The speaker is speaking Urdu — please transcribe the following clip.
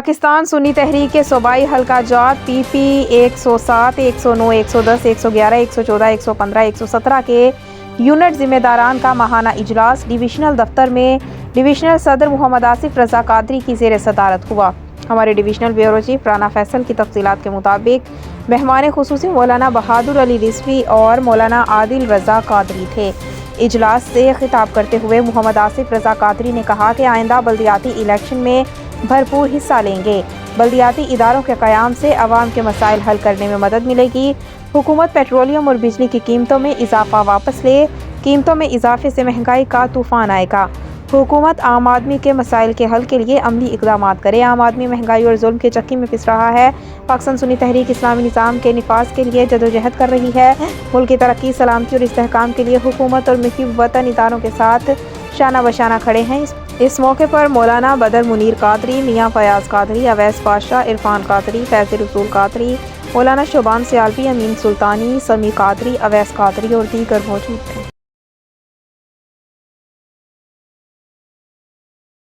پاکستان سنی تحریک کے صوبائی حلقہ جات پی پی 107، 109، 110، 111، 114، 115، 117 کے یونٹ ذمہ داران کا ماہانہ اجلاس ڈویژنل دفتر میں ڈویژنل صدر محمد آصف رضا قادری کی زیر صدارت ہوا۔ ہمارے divisional bureau chief Rana Faisal کی تفصیلات کے مطابق مہمان خصوصی مولانا بہادر علی رضوی اور مولانا عادل رضا قادری تھے۔ اجلاس سے خطاب کرتے ہوئے محمد آصف رضا قادری نے کہا کہ آئندہ بلدیاتی الیکشن میں بھرپور حصہ لیں گے۔ بلدیاتی اداروں کے قیام سے عوام کے مسائل حل کرنے میں مدد ملے گی۔ حکومت پیٹرولیم اور بجلی کی قیمتوں میں اضافہ واپس لے۔ قیمتوں میں اضافے سے مہنگائی کا طوفان آئے گا۔ حکومت عام آدمی کے مسائل کے حل کے لیے عملی اقدامات کرے۔ عام آدمی مہنگائی اور ظلم کے چکی میں پس رہا ہے۔ پاکستان سنی تحریک اسلامی نظام کے نفاذ کے لیے جدوجہد کر رہی ہے۔ ملک کی ترقی، سلامتی اور استحکام کے لیے حکومت اور محب وطن اداروں کے ساتھ شانہ بشانہ کھڑے ہیں۔ اس موقع پر مولانا بدر منیر قادری، میاں فیاض قادری، اویس پاشا، عرفان قادری، فیض رسول قادری، مولانا شوبان سیالوی، امین سلطانی، سمیع قادری، اویس قادری اور دیگر موجود تھے۔